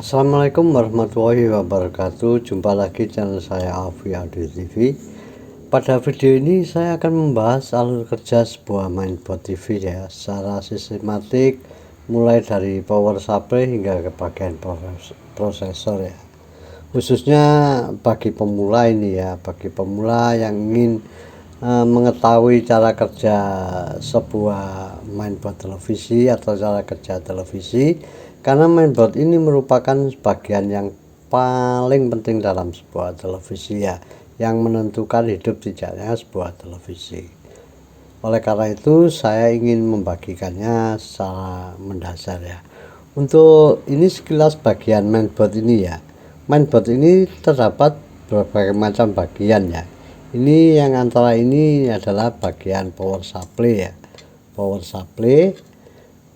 Assalamualaikum warahmatullahi wabarakatuh. Jumpa lagi channel saya Alfi Audio TV. Pada video ini saya akan membahas alur kerja sebuah mainboard TV ya, secara sistematik, mulai dari power supply hingga ke bagian prosesor ya. Khususnya bagi pemula ini ya, bagi pemula yang ingin mengetahui cara kerja sebuah mainboard televisi atau cara kerja televisi, karena mainboard ini merupakan bagian yang paling penting dalam sebuah televisi ya, yang menentukan hidup tidaknya sebuah televisi. Oleh karena itu saya ingin membagikannya secara mendasar ya. Untuk ini sekilas bagian mainboard ini ya. Mainboard ini terdapat berbagai macam bagian ya. Ini yang antara ini adalah bagian power supply ya, power supply.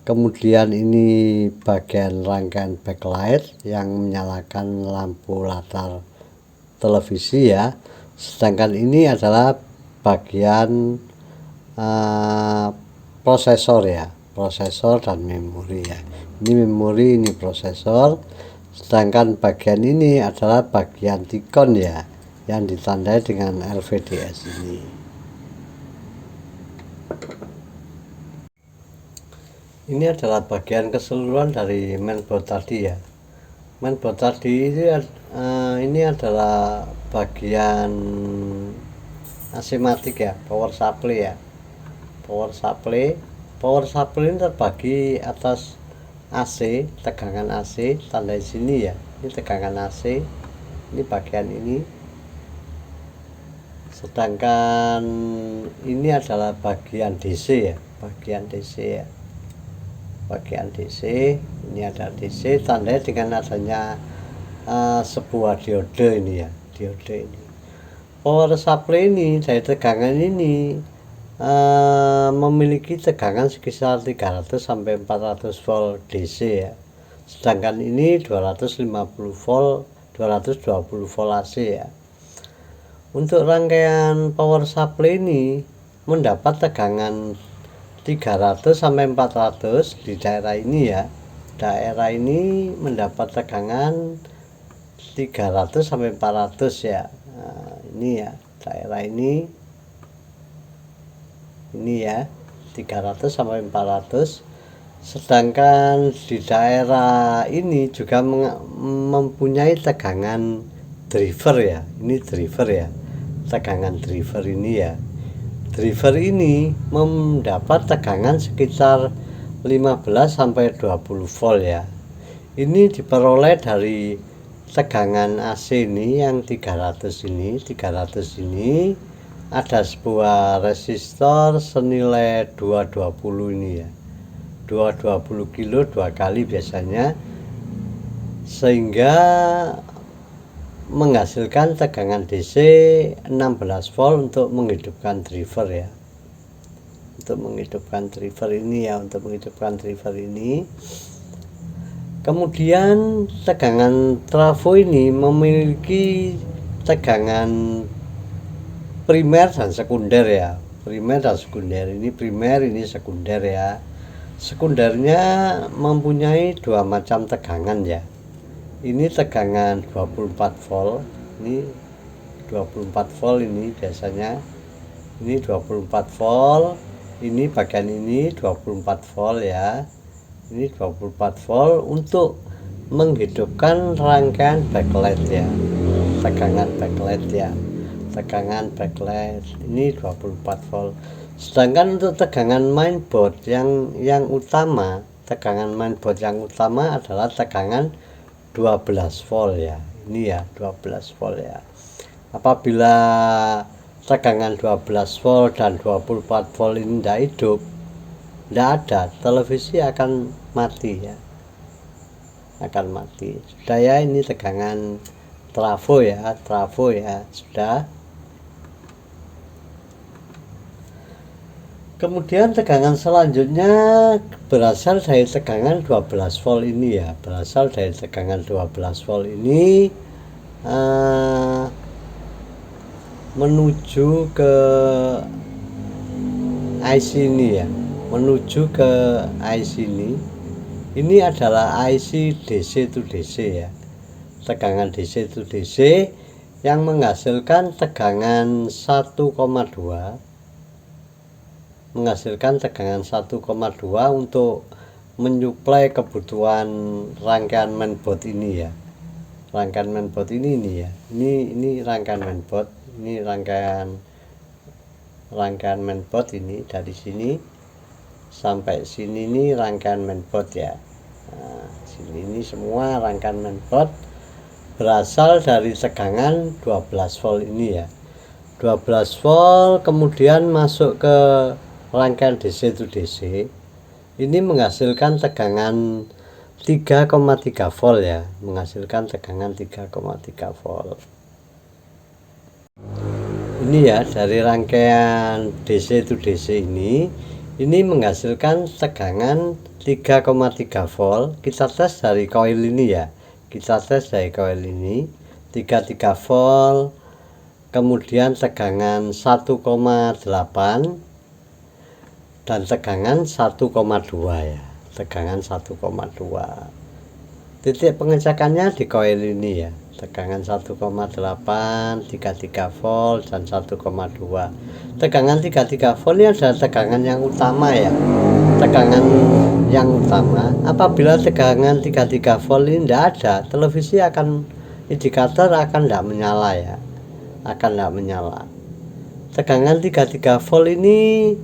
Kemudian ini bagian rangkaian backlight yang menyalakan lampu latar televisi ya. Sedangkan ini adalah bagian prosesor ya, prosesor dan memori ya. Ini memori, ini prosesor. Sedangkan bagian ini adalah bagian T-con ya, yang ditandai dengan LVDS ini. Ini adalah bagian keseluruhan dari mainboard tadi ya. Mainboard tadi ini adalah bagian asimatik ya, power supply ya. Power supply ini terbagi atas AC, tegangan AC, tanda di sini ya. Ini tegangan AC, ini bagian ini. Sedangkan ini adalah bagian DC ya, bagian DC ya. Bagian DC, ini ada DC, tandanya dengan adanya sebuah diode ini ya, diode ini. Power supply ini dari tegangan ini memiliki tegangan sekitar 300 sampai 400 volt DC ya. Sedangkan ini 250 volt, 220 volt AC ya. Untuk rangkaian power supply ini mendapat tegangan 300 sampai 400 di daerah ini ya. Daerah ini mendapat tegangan 300 sampai 400 ya. Nah, ini ya, daerah ini ya, 300 sampai 400. Sedangkan di daerah ini juga mempunyai tegangan driver ya. Ini driver ya, tegangan driver ini ya. Driver ini mendapat tegangan sekitar 15 sampai 20 volt ya. Ini diperoleh dari tegangan AC ini yang 300 ini. 300 ini ada sebuah resistor senilai 220 ini ya. 220 kilo 2 kali biasanya, sehingga menghasilkan tegangan DC 16 volt untuk menghidupkan driver ya, untuk menghidupkan driver ini ya, untuk menghidupkan driver ini. Kemudian tegangan trafo ini memiliki tegangan primer dan sekunder ya, primer dan sekunder. Ini primer, ini sekunder ya. Sekundernya mempunyai dua macam tegangan ya. Ini tegangan 24 volt, ini 24 volt ini biasanya, ini 24 volt, ini bagian ini 24 volt ya, ini 24 volt untuk menghidupkan rangkaian backlight ya, tegangan backlight ya, tegangan backlight ini 24 volt. Sedangkan untuk tegangan mainboard yang utama, tegangan mainboard yang utama adalah tegangan 12 volt ya. Ini ya, 12 volt ya. Apabila tegangan 12 volt dan 24 volt ini tidak hidup, tidak ada, televisi akan mati ya, akan mati. Sudah ya, ini tegangan trafo ya, trafo ya, sudah. Kemudian tegangan selanjutnya berasal dari tegangan 12 volt ini ya, berasal dari tegangan 12 volt ini menuju ke IC ini ya, menuju ke IC ini. Ini adalah IC DC to DC ya, tegangan DC to DC yang menghasilkan tegangan 1,2, untuk menyuplai kebutuhan rangkaian mainboard ini ya. Rangkaian mainboard ini ya. Ini rangkaian mainboard, ini rangkaian mainboard ini dari sini sampai sini nih rangkaian mainboard ya. Nah, sini ini semua rangkaian mainboard berasal dari tegangan 12 volt ini ya. 12 volt kemudian masuk ke rangkaian DC to DC. Ini menghasilkan tegangan 3,3 volt ya, menghasilkan tegangan 3,3 volt. Ini ya, dari rangkaian DC to DC ini menghasilkan tegangan 3,3 volt. Kita tes dari koil ini ya, kita tes dari koil ini 33 volt, kemudian tegangan 1,8 dan tegangan 1,2 ya, tegangan 1,2. Titik pengecekannya di koil ini ya, tegangan 1,8, 33 volt dan 1,2. Tegangan 33 volt ini adalah tegangan yang utama ya, tegangan yang utama. Apabila tegangan 33 volt ini tidak ada, televisi indikator akan tidak menyala ya, akan tidak menyala. Tegangan 33 volt ini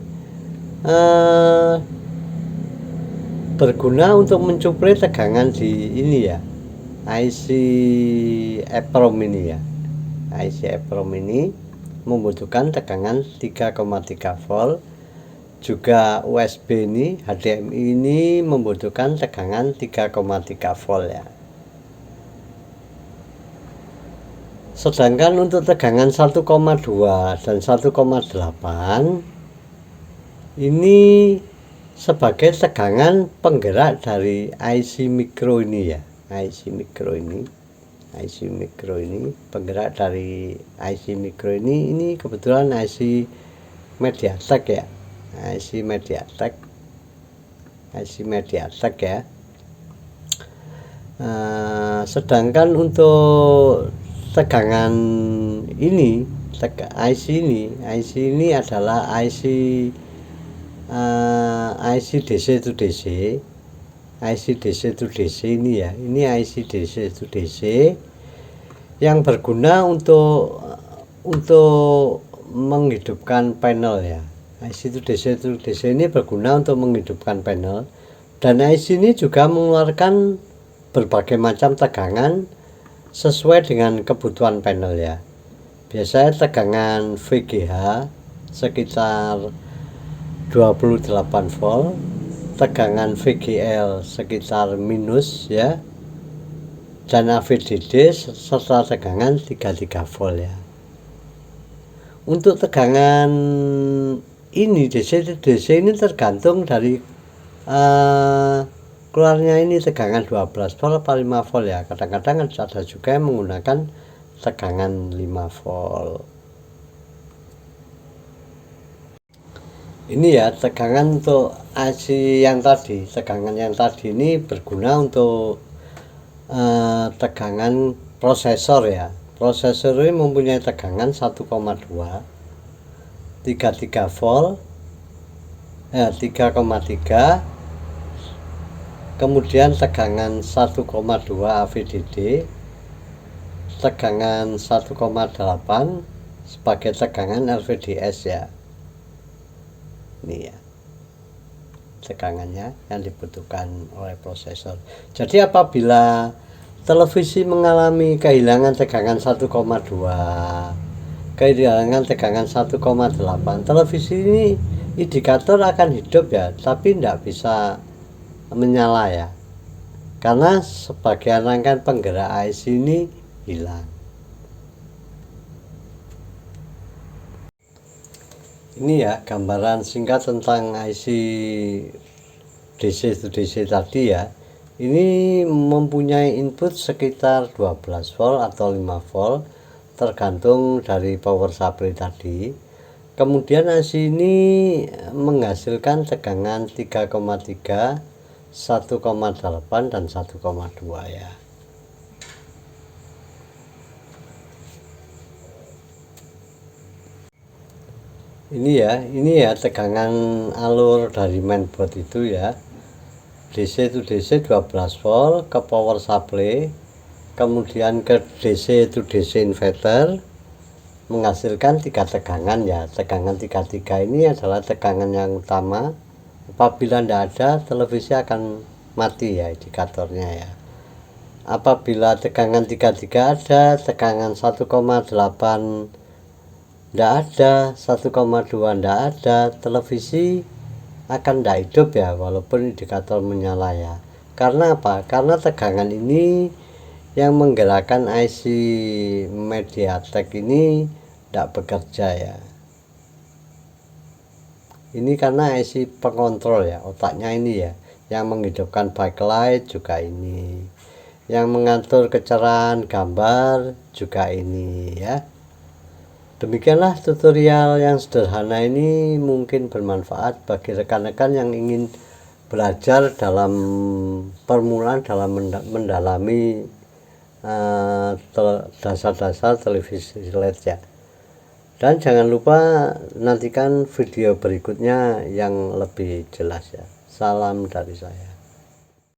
berguna untuk mencuplai tegangan di ini ya, IC EEPROM ini ya. IC EEPROM ini membutuhkan tegangan 3,3 volt. Juga USB ini, HDMI ini membutuhkan tegangan 3,3 volt ya. Sedangkan untuk tegangan 1,2 dan 1,8 ini sebagai tegangan penggerak dari IC micro ini ya, IC micro ini penggerak dari IC micro ini kebetulan IC MediaTek ya, IC MediaTek ya. Sedangkan untuk tegangan ini, IC ini adalah IC DC to DC, IC DC to DC ini ya. Ini IC DC to DC yang berguna untuk menghidupkan panel ya. IC to DC ini berguna untuk menghidupkan panel, dan IC ini juga mengeluarkan berbagai macam tegangan sesuai dengan kebutuhan panel ya. Biasanya tegangan VGH sekitar 28 volt, tegangan VGL sekitar minus ya, dan AVDD serta tegangan 33 volt ya. Untuk tegangan ini DC ini tergantung dari keluarnya ini tegangan 12 volt atau 5 volt ya. Kadang-kadang ada juga yang menggunakan tegangan 5 volt. Ini ya tegangan untuk IC yang tadi. Tegangan yang tadi ini berguna untuk tegangan prosesor ya. Prosesor ini mempunyai tegangan 1,2, 33 volt, 3,3, kemudian tegangan 1,2 AVDD, tegangan 1,8 sebagai tegangan LVDS ya. Ini ya tegangannya yang dibutuhkan oleh prosesor. Jadi apabila televisi mengalami kehilangan tegangan 1,2, kehilangan tegangan 1,8, televisi ini indikator akan hidup ya, tapi tidak bisa menyala ya, karena sebagian rangkaian penggerak IC ini hilang. Ini ya gambaran singkat tentang IC DC to DC tadi ya. Ini mempunyai input sekitar 12 volt atau 5 volt tergantung dari power supply tadi. Kemudian IC ini menghasilkan tegangan 3,3 1,8 dan 1,2 ya. Ini ya tegangan alur dari mainboard itu ya. DC itu DC 12 volt ke power supply, kemudian ke DC itu DC inverter, menghasilkan 3 tegangan ya. Tegangan 33 ini adalah tegangan yang utama. Apabila tidak ada, televisi akan mati ya indikatornya ya. Apabila tegangan 33 ada, tegangan 1,8 tidak ada, 1,2 tidak ada, televisi akan tidak hidup ya, walaupun indikator menyala ya. Karena apa? Karena tegangan ini yang menggerakkan IC MediaTek ini tidak bekerja ya. Ini karena IC pengontrol ya, otaknya ini ya, yang menghidupkan backlight juga ini, yang mengatur kecerahan gambar juga ini ya. Demikianlah tutorial yang sederhana ini, mungkin bermanfaat bagi rekan-rekan yang ingin belajar dalam permulaan dalam mendalami dasar-dasar televisi LED ya. Dan jangan lupa nantikan video berikutnya yang lebih jelas ya. Salam dari saya.